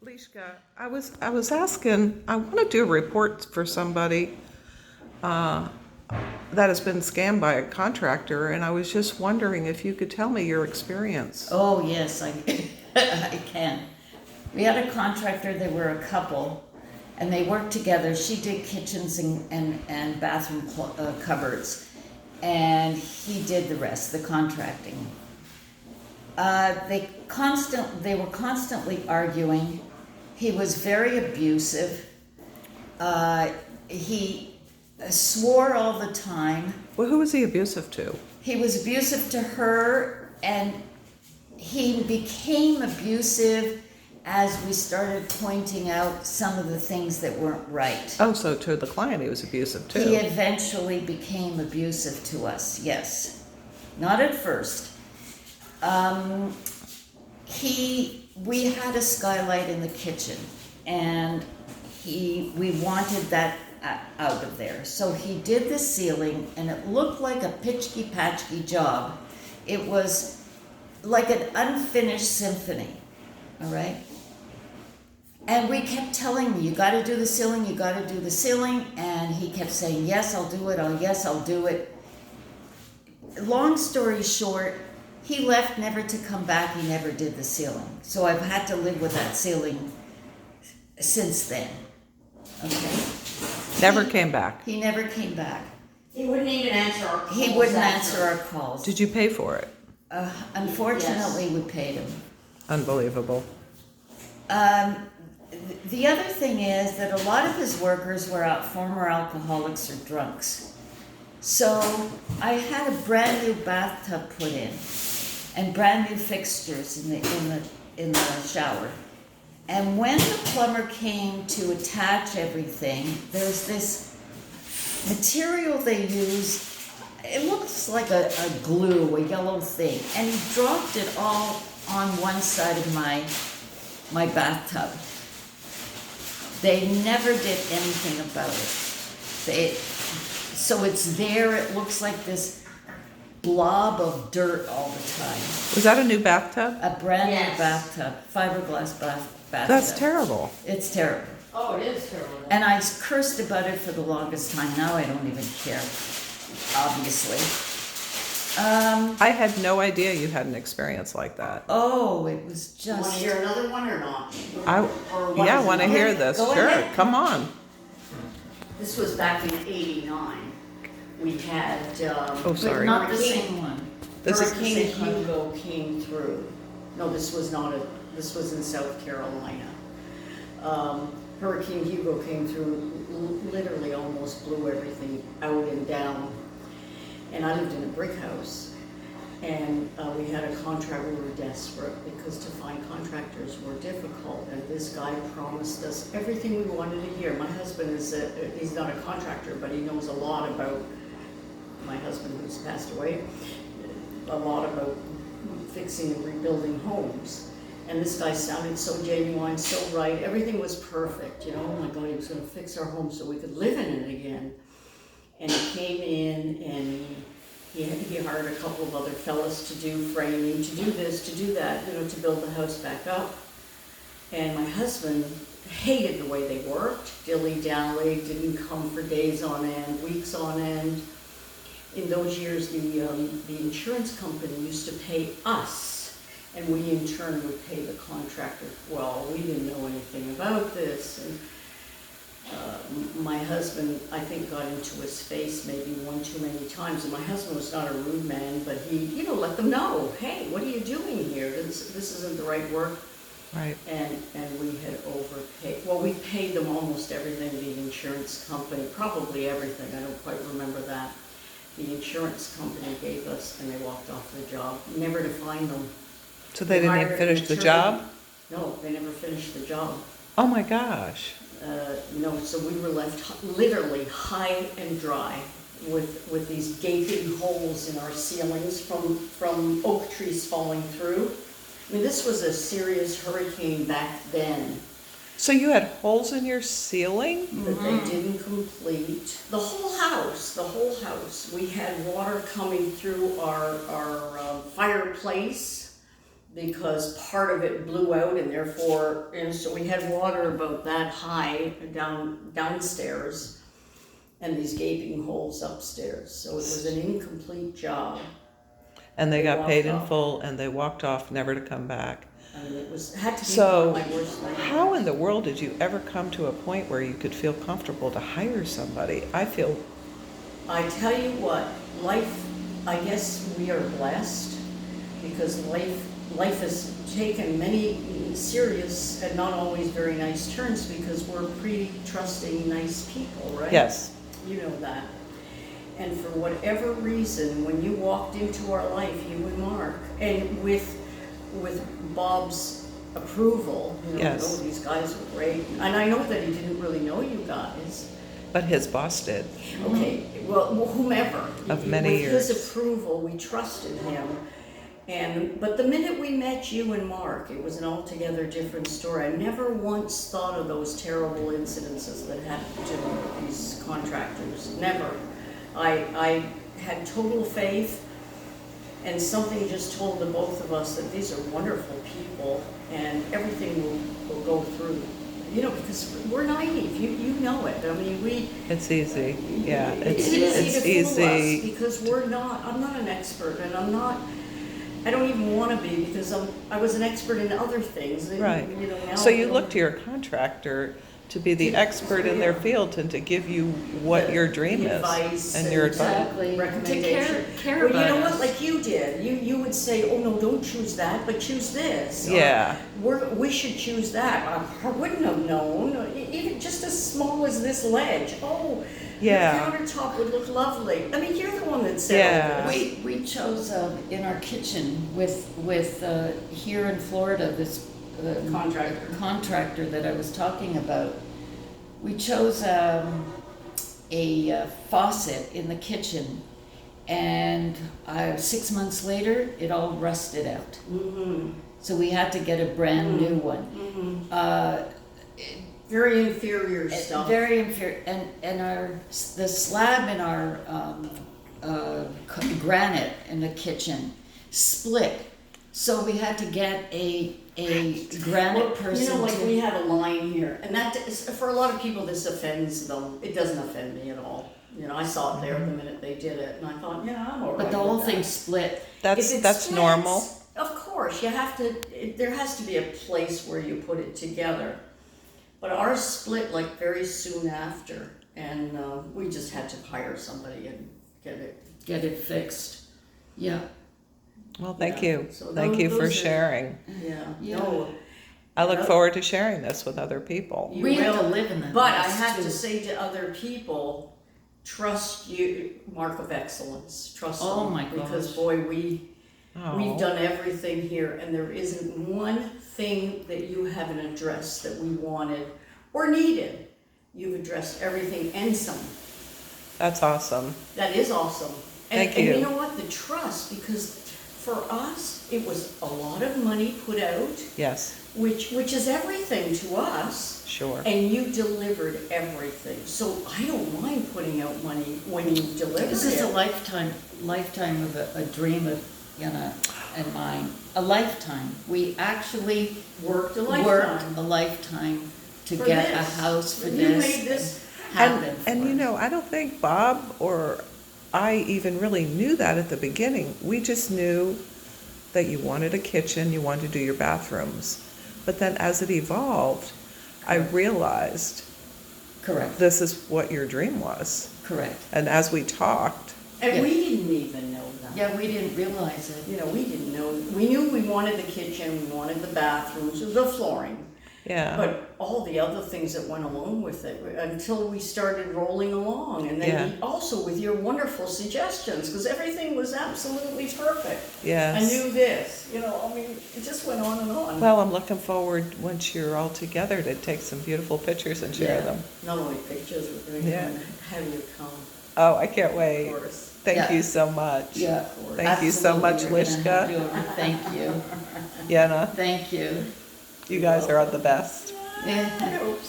Lishka, I was asking, I want to do a report for somebody uh, that has been scammed by a contractor, and I was just wondering if you could tell me your experience. Oh, yes, I, I can. We had a contractor, they were a couple, and they worked together. She did kitchens and bathroom cupboards, and he did the rest, the contracting. They were constantly arguing. He was very abusive. He swore all the time. Well, who was he abusive to? He was abusive to her, and he became abusive as we started pointing out some of the things that weren't right. Oh, so to the client he was abusive too. He eventually became abusive to us, yes. Not at first. We had a skylight in the kitchen, and we wanted that out of there. So he did the ceiling, and it looked like a pitchky-patchky job. It was like an unfinished symphony, all right? And we kept telling me, you gotta do the ceiling, you gotta do the ceiling, and he kept saying, yes, I'll do it, yes, I'll do it. Long story short, he left never to come back, he never did the ceiling. So I've had to live with that ceiling since then, okay? Never came back. He never came back. He wouldn't even answer our calls. He wouldn't after. answer our calls. Did you pay for it? Unfortunately, we paid him. Unbelievable. The other thing is that a lot of his workers were former alcoholics or drunks. So I had a brand new bathtub put in and brand new fixtures in the shower. And when the plumber came to attach everything, there's this material they use. It looks like a glue, a yellow thing, and he dropped it all on one side of my bathtub. They never did anything about it. So it's there, it looks like this blob of dirt all the time. Was that a new bathtub? A brand new Yes. bathtub, fiberglass bathtub. That's terrible. It's terrible. Oh, it is terrible. And I cursed about it for the longest time. Now I don't even care, obviously. I had no idea you had an experience like that. Oh, it was You want to just... hear another one or not? I want to hear this. Go Sure, ahead. come on. This was back in '89. We had Oh, But sorry. not the same one. This is Hurricane Hugo came through. No, this was in South Carolina. Hurricane Hugo came through, literally almost blew everything out and down. And I lived in a brick house, and we had a contract. We were desperate because to find contractors were difficult, and this guy promised us everything we wanted to hear. My husband he's not a contractor, but he knows a lot about, my husband who's passed away, a lot about fixing and rebuilding homes. And this guy sounded so genuine, so right. Everything was perfect, you know. Oh my God, he was going to fix our home so we could live in it again. And he came in and he hired a couple of other fellas to do framing, to do this, to do that, you know, to build the house back up. And my husband hated the way they worked, dilly-dally, didn't come for days on end, weeks on end. In those years, the insurance company used to pay us, and we in turn would pay the contractor. Well, we didn't know anything about this. And my husband, I think, got into his face maybe one too many times. And my husband was not a rude man, but he, you know, let them know, hey, what are you doing here? This isn't the right work. Right. And we had overpaid. Well, we paid them almost everything, the insurance company, probably everything. I don't quite remember that. The insurance company gave us, and they walked off the job, never to find them. So they didn't even hired finish an the attorney. job? No, they never finished the job. Oh my gosh. No, so we were left literally high and dry with these gaping holes in our ceilings from oak trees falling through. I mean, this was a serious hurricane back then So you had holes in your ceiling? that they didn't complete. The whole house. We had water coming through our fireplace because part of it blew out and therefore, and so we had water about that high downstairs and these gaping holes upstairs. So it was an incomplete job. And they got paid in walked off. full and they walked off, never to come back. I mean, had to be So, one of my worst nightmares. how in the world did you ever come to a point where you could feel comfortable to hire somebody? I feel, I tell you what, life, I guess we are blessed because life has taken many serious and not always very nice turns because we're pretty trusting, nice people, right? yes, You know that. And for whatever reason, when you walked into our life, you and Mark, and with Bob's approval, you know, Yes. oh, these guys are great. And I know that he didn't really know you guys. but his boss did. Okay, well, whomever. Of many With years. his approval, we trusted him. But the minute we met you and Mark, it was an altogether different story. I never once thought of those terrible incidences that happened to these contractors. Never. I had total faith, and something just told the both of us that these are wonderful people, and everything will go through. You know, because we're naive. You know it. I mean, It's easy, yeah, it's it's easy to fool us easy. because I'm not an expert, and I don't even want to be because I was an expert in other things. and, Right. You know, now So I you don't- look to your contractor to be the To- expert in their yeah. field and to give you what your dream the is. advice And your advice. Exactly. recommendation. To care Well, you know about what? us. Like you did. You would say, "Oh no, don't choose that, but choose this." Or, Yeah. we should choose that. I wouldn't have known. Even just as small as this ledge. Oh, Yeah. your countertop would look lovely. I mean, you're the one that said Yeah. all this. We chose in our kitchen with here in Florida this contractor that I was talking about. We chose a faucet in the kitchen, and 6 months later, it all rusted out. Mm-hmm. So we had to get a brand new one. Very inferior stuff. Very inferior, and the slab in our granite in the kitchen split. So we had to get a granite person. You know, like to, we have a line here, and that is, for a lot of people, this offends them. It doesn't offend me at all. You know, I saw it there the minute they did it, and I thought, yeah, I'm all right. but the with whole that. thing split. If That's it that's splits, normal. Of course, you have to. There has to be a place where you put it together. But ours split like very soon after, and we just had to hire somebody and Get it fixed. Yeah. Well, thank Yeah. you. So Thank you those for are- sharing. Yeah. Yeah. No, I look Yep. forward to sharing this with other people. You We have will, to live in that but I house, have too. to say to other people, trust you, mark of excellence. Trust them. Oh my Because gosh. boy, we've Oh. done everything here, and there isn't one thing that you haven't addressed that we wanted or needed. You've addressed everything and some. That's awesome. That is awesome. Thank And you. you know what? The trust, because for us, it was a lot of money put out, Yes, which is everything to us. sure. And you delivered everything. So I don't mind putting out money when you deliver This is a it. lifetime of a dream of and mine. A lifetime. We actually Worked a worked lifetime. a lifetime to For get a this. house for You this. made this happen. And for you us. know, I don't think Bob or I even really knew that at the beginning. We just knew that you wanted a kitchen, you wanted to do your bathrooms. But then as it evolved, I realized Correct. this is what your dream was. Correct. And as we talked, And Yeah. we didn't even know that. Yeah, we didn't realize it. You know, we didn't know. We knew we wanted the kitchen, we wanted the bathrooms, the flooring. yeah, But all the other things that went along with it until we started rolling along. And then Yeah. also with your wonderful suggestions, because everything was absolutely perfect. I yes. knew this, you know, I mean, it just went on and on. Well, I'm looking forward, once you're all together, to take some beautiful pictures and share Yeah. them. Not only pictures, we're going to Yeah. have you come, Oh, I can't of wait. course. Thank Yeah. you so much. Yeah. Thank you so much, Absolutely. We're gonna have Lishka. to do it. Thank you. Yenna, Thank you. you guys are the best. Yeah. I hope